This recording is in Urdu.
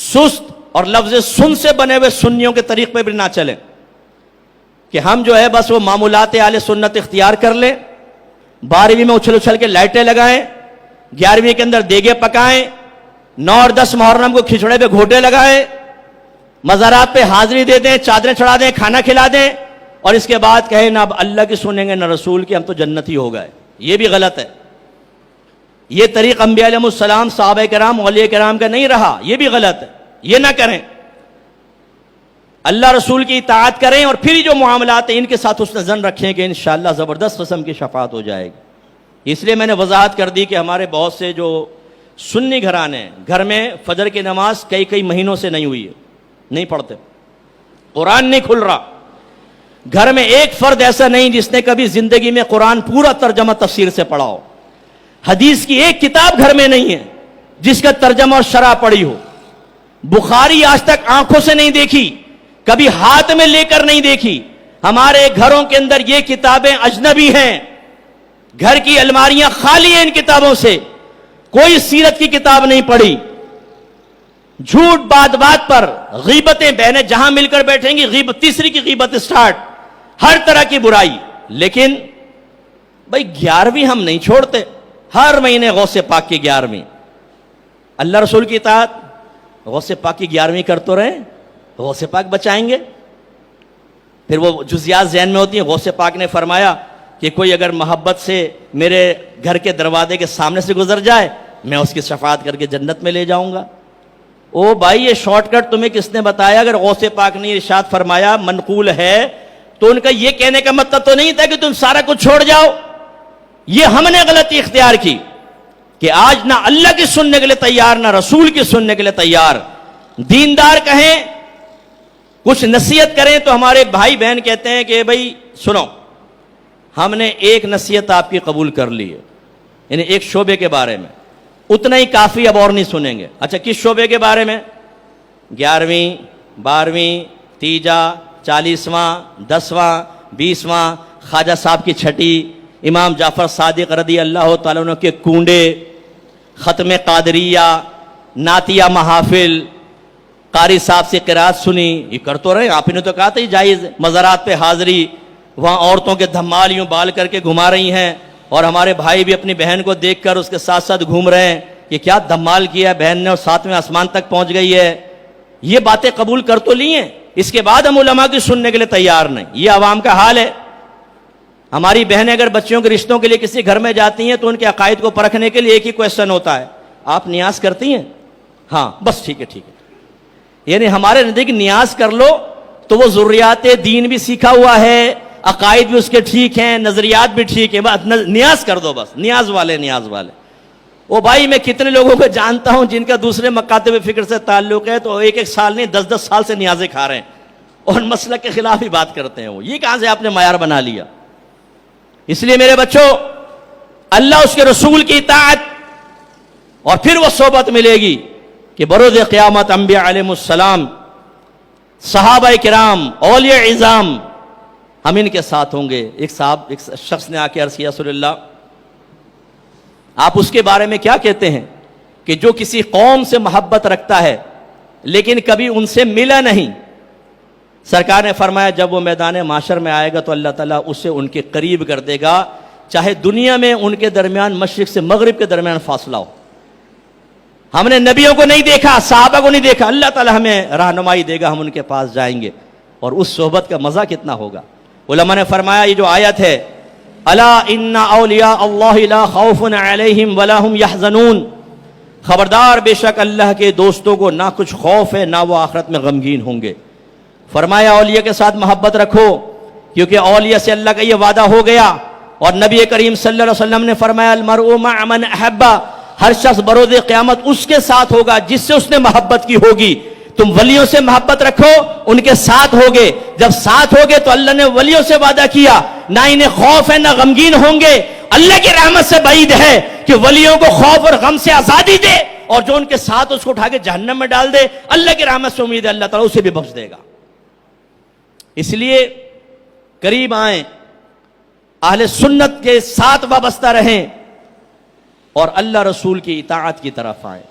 سست اور لفظ سن سے بنے ہوئے سنیوں کے طریق پہ بھی نہ چلیں کہ ہم جو ہے بس وہ معمولات اہل سنت اختیار کر لیں، 12ویں میں اچھل اچھل کے لائٹیں لگائیں، 11ویں کے اندر دیگے پکائیں، 9 اور 10 محرم کو کھچڑے پہ گھوٹے لگائیں، مزارات پہ حاضری دے دیں، چادریں چڑھا دیں، کھانا کھلا دیں، اور اس کے بعد کہیں نہ اب اللہ کی سنیں گے نہ رسول کی، ہم تو جنتی ہو گئے. یہ بھی غلط ہے. یہ طریق انبیاء علیہ السلام، صحابہ کرام، اولیاء کرام کا نہیں رہا. یہ بھی غلط ہے. یہ نہ کریں. اللہ رسول کی اطاعت کریں اور پھر جو معاملات ہیں ان کے ساتھ حسن ظن رکھیں کہ انشاءاللہ زبردست قسم کی شفاعت ہو جائے گی. اس لیے میں نے وضاحت کر دی کہ ہمارے بہت سے جو سنی گھرانے ہیں، گھر میں فجر کی نماز کئی مہینوں سے نہیں ہوئی ہے، نہیں پڑھتے، قرآن نہیں کھل رہا. گھر میں ایک فرد ایسا نہیں جس نے کبھی زندگی میں قرآن پورا ترجمہ تفسیر سے پڑھا ہو. حدیث کی ایک کتاب گھر میں نہیں ہے جس کا ترجمہ اور شرح پڑھی ہو. بخاری آج تک آنکھوں سے نہیں دیکھی، کبھی ہاتھ میں لے کر نہیں دیکھی. ہمارے گھروں کے اندر یہ کتابیں اجنبی ہیں. گھر کی الماریاں خالی ہیں ان کتابوں سے. کوئی سیرت کی کتاب نہیں پڑھی. جھوٹ بات پر، غیبتیں بہنیں جہاں مل کر بیٹھیں گی غیبت، تیسری کی غیبت اسٹارٹ، ہر طرح کی برائی. لیکن بھائی 11ویں ہم نہیں چھوڑتے. ہر مہینے غوث پاک کی 11ویں، اللہ رسول کی اطاعت، غوث پاک کی 11ویں کر تو رہے، غوث پاک بچائیں گے. پھر وہ جزیات ذہن میں ہوتی ہیں. غوث پاک نے فرمایا کہ کوئی اگر محبت سے میرے گھر کے دروازے کے سامنے سے گزر جائے میں اس کی شفاعت کر کے جنت میں لے جاؤں گا. او بھائی یہ شارٹ کٹ تمہیں کس نے بتایا؟ اگر غوث پاک نے ارشاد فرمایا منقول ہے تو ان کا یہ کہنے کا مطلب تو نہیں تھا کہ تم سارا کچھ چھوڑ جاؤ. یہ ہم نے غلطی اختیار کی کہ آج نہ اللہ کی سننے کے لیے تیار، نہ رسول کی سننے کے لیے تیار. دیندار کہیں، کچھ نصیحت کریں تو ہمارے بھائی بہن کہتے ہیں کہ بھائی سنو، ہم نے ایک نصیحت آپ کی قبول کر لی ہے، یعنی ایک شعبے کے بارے میں، اتنا ہی کافی، اب اور نہیں سنیں گے. اچھا کس شعبے کے بارے میں؟ 11ویں، 12ویں، تیجا، 40واں، 10واں، 20واں، خواجہ صاحب کی چھٹی، امام جعفر صادق رضی اللہ تعالیٰ عنہ کے کنڈے، ختم قادریہ، نعتیہ محافل، قاری صاحب سے قرات سنی. یہ کر تو رہے، آپ نے تو کہا تھا یہ جائز ہے. مزارات پہ حاضری، وہاں عورتوں کے دھمال یوں بال کر کے گھما رہی ہیں، اور ہمارے بھائی بھی اپنی بہن کو دیکھ کر اس کے ساتھ ساتھ گھوم رہے ہیں کہ کیا دھمال کیا ہے بہن نے اور 7ویں آسمان تک پہنچ گئی ہے. یہ باتیں قبول کر تو لی ہیں، اس کے بعد ہم علماء کی سننے کے لیے تیار نہیں. یہ عوام کا حال ہے. ہماری بہنیں اگر بچیوں کے رشتوں کے لیے کسی گھر میں جاتی ہیں تو ان کے عقائد کو پرکھنے کے لیے ایک ہی کویشچن ہوتا ہے، آپ نیاز کرتی ہیں؟ ہاں بس ٹھیک ہے. یعنی ہمارے نزدیک نیاز کر لو تو وہ ضروریات دین بھی سیکھا ہوا ہے، عقائد بھی اس کے ٹھیک ہیں، نظریات بھی ٹھیک ہیں، بس نیاز کر دو. بس نیاز والے. وہ بھائی میں کتنے لوگوں کو جانتا ہوں جن کا دوسرے مکاتب فکر سے تعلق ہے تو 1 سال نہیں 10 سال سے نیازیں کھا رہے ہیں اور مسلک کے خلاف ہی بات کرتے ہیں. وہ یہ کہاں سے آپ نے معیار بنا لیا؟ اس لیے میرے بچوں، اللہ اس کے رسول کی اطاعت اور پھر وہ صحبت ملے گی کہ بروز قیامت انبیاء علیہ السلام، صحابہ کرام، اولیاء عظام ہم ان کے ساتھ ہوں گے. ایک شخص نے آ کے عرض کیا رسول اللہ آپ اس کے بارے میں کیا کہتے ہیں کہ جو کسی قوم سے محبت رکھتا ہے لیکن کبھی ان سے ملا نہیں؟ سرکار نے فرمایا جب وہ میدان معاشر میں آئے گا تو اللہ تعالیٰ اسے ان کے قریب کر دے گا، چاہے دنیا میں ان کے درمیان مشرق سے مغرب کے درمیان فاصلہ ہو. ہم نے نبیوں کو نہیں دیکھا، صحابہ کو نہیں دیکھا، اللہ تعالیٰ ہمیں رہنمائی دے گا، ہم ان کے پاس جائیں گے اور اس صحبت کا مزہ کتنا ہوگا. علماء نے فرمایا یہ جو آیت ہے الا ان اولیاء اللہ لا خوف علیہم ولا هم يحزنون، خبردار بے شک اللہ کے دوستوں کو نہ کچھ خوف ہے نہ وہ آخرت میں غمگین ہوں گے. فرمایا اولیاء کے ساتھ محبت رکھو کیونکہ اولیاء سے اللہ کا یہ وعدہ ہو گیا، اور نبی کریم صلی اللہ علیہ وسلم نے فرمایا المرء مع من احب، ہر شخص بروز قیامت اس کے ساتھ ہوگا جس سے اس نے محبت کی ہوگی. تم ولیوں سے محبت رکھو، ان کے ساتھ ہوگے. جب ساتھ ہوگے تو اللہ نے ولیوں سے وعدہ کیا نہ انہیں خوف ہے نہ غمگین ہوں گے. اللہ کی رحمت سے بعید ہے کہ ولیوں کو خوف اور غم سے آزادی دے اور جو ان کے ساتھ اس کو اٹھا کے جہنم میں ڈال دے. اللہ کی رحمت سے امید ہے اللہ تعالیٰ اسے بھی بخش دے گا. اس لیے قریب آئیں، اہل سنت کے ساتھ وابستہ رہیں اور اللہ رسول کی اطاعت کی طرف آئیں.